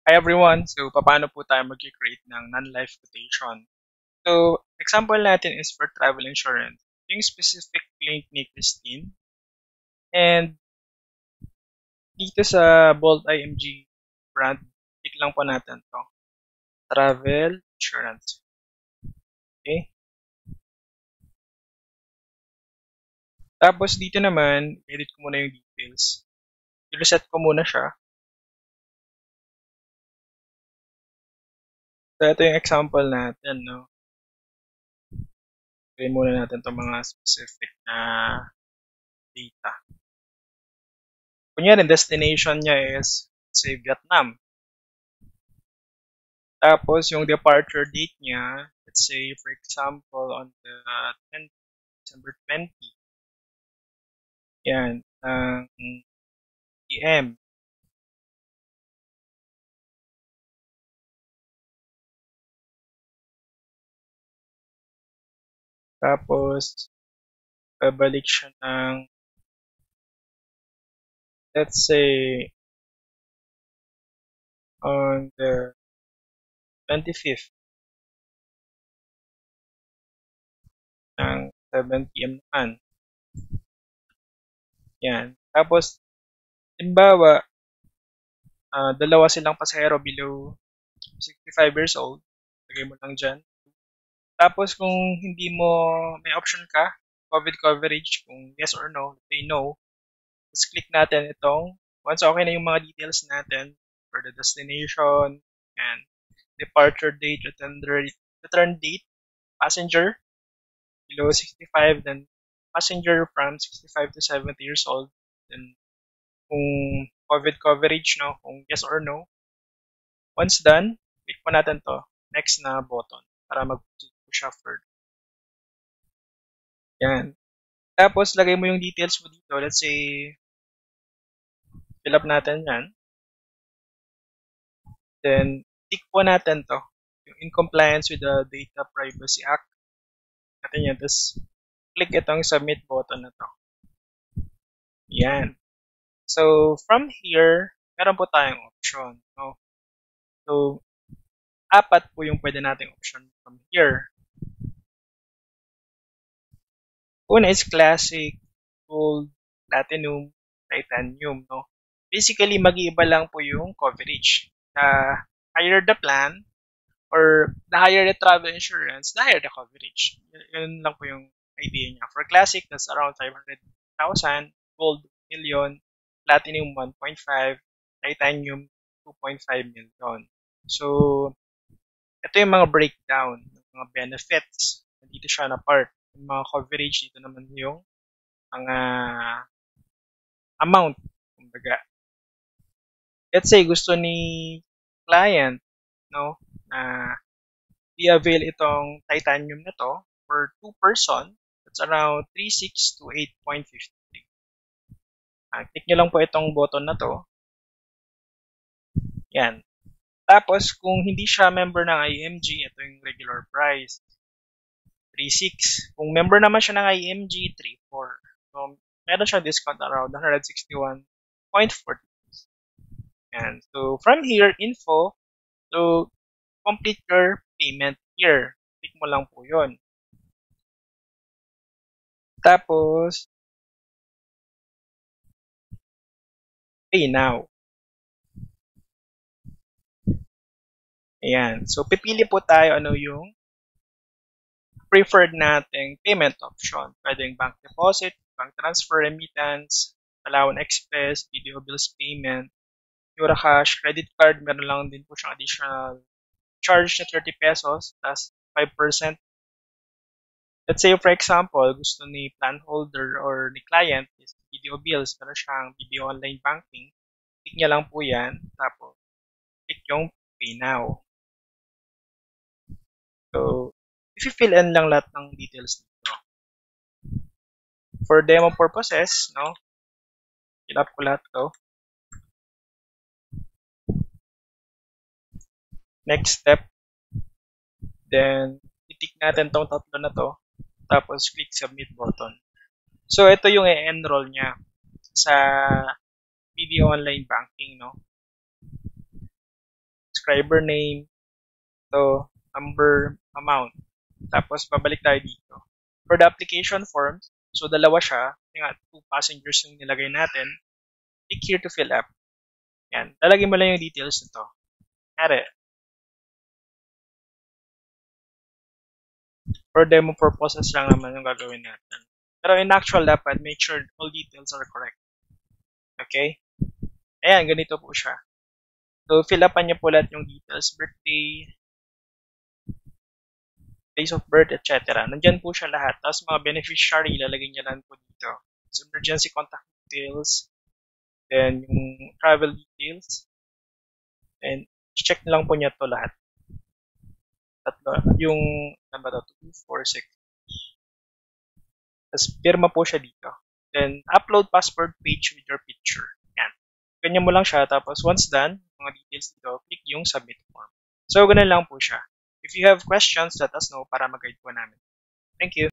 Hi everyone! So, paano po tayo mag-create ng non-life quotation? So, example natin is for travel insurance. Yung specific link ni Christine. And dito sa Bolt IMG brand, click lang po natin to. Travel insurance. Okay? Tapos dito naman, edit ko muna yung details. I-reset ko muna siya. So, ito yung example natin, no? Gawin muna natin itong mga specific na data. Kunyari, destination niya is, say, Vietnam. Tapos, yung departure date niya, let's say, for example, on the 10th, December 20, yan, ng PM. Tapos, babalik siya ng, let's say, on the 25th ng 7 PM naman. Yan. Tapos, halimbawa, dalawa silang pasahero below 65 years old. Lagay mo lang dyan. Tapos, kung hindi mo, may option ka, COVID coverage, kung yes or no, say no. Tapos, click natin itong, once okay na yung mga details natin for the destination and departure date, return date, passenger below 65, then passenger from 65 to 70 years old, then kung COVID coverage, no, kung yes or no. Once done, click po natin to, next na button, para mag-push siya further. Yan. Tapos, lagay mo yung details mo dito. Let's say, fill up natin yan. Then, tick po natin to. Yung in compliance with the Data Privacy Act. Natin yan. Tapos, click itong submit button na to. Yan. So, from here, meron po tayong option. No? So, apat po yung pwede nating option from here. Una is Classic, Gold, Platinum, Titanium. No? Basically, mag-iiba lang po yung coverage. Higher the plan, or the higher the travel insurance, the higher the coverage. Yun lang po yung idea niya. For Classic, that's around 500,000, Gold, million, Platinum, 1.5, Titanium, 2.5 million. So, ito yung mga breakdown ng mga benefits. Dito siya na part. Yung mga coverage, dito naman yung mga amount. Kumbaga, let's say gusto ni client, no, na i-avail itong titanium na to for 2 person, that's around 3.6 to 8.53. Click nyo lang po itong button na to. Yan. Tapos, kung hindi siya member ng IMG, ito yung regular price. 3.6. Kung member naman siya ng IMG, 3.4. So, meron siya discount around 161.40. And so, from here, info, so, complete your payment here. Click mo lang po yun. Tapos, pay now. Ayan. So, pipili po tayo ano yung preferred nating payment option. Pwedeng bank deposit, bank transfer, remittance, Palawan Express, video bills payment, Eurocash, credit card, meron lang din po siyang additional charge na 30 pesos plus 5%. Let's say, for example, gusto ni plan holder or ni client is video bills, meron siyang video online banking. Click niya lang po yan, tapos click yung pay now. So, if you fill in lang lahat ng details dito. For demo purposes, no, fill up ko lahat to. Next step, then i-tick natin tong tatlo na to, tapos click submit button. So, ito yung i-enroll niya sa video online banking, no. subscriber name, to number, amount. Tapos, babalik tayo dito. For the application forms, so dalawa siya, yung 2 passengers yung nilagay natin, click here to fill up. Yan. Lalagay mo lang yung details nito. Kaya, for demo purposes lang naman yung gagawin natin. Pero in actual, dapat make sure all details are correct. Okay? Ayan, ganito po siya. So, fill upan niyo po lahat yung details, birthday, place of birth, etc. Nandyan po siya lahat. Tapos mga beneficiary, ilalagay niya lang po dito. So, emergency contact details, then yung travel details, and check lang po niya to lahat. Tatlo, yung number 2, 4, 6. Tapos, pirma po siya dito. Then, upload passport page with your picture. Yan. Ganyan mo lang siya. Tapos, once done, mga details dito, click yung submit form. So, ganun lang po siya. If you have questions, let us know para mag-guide po namin. Thank you.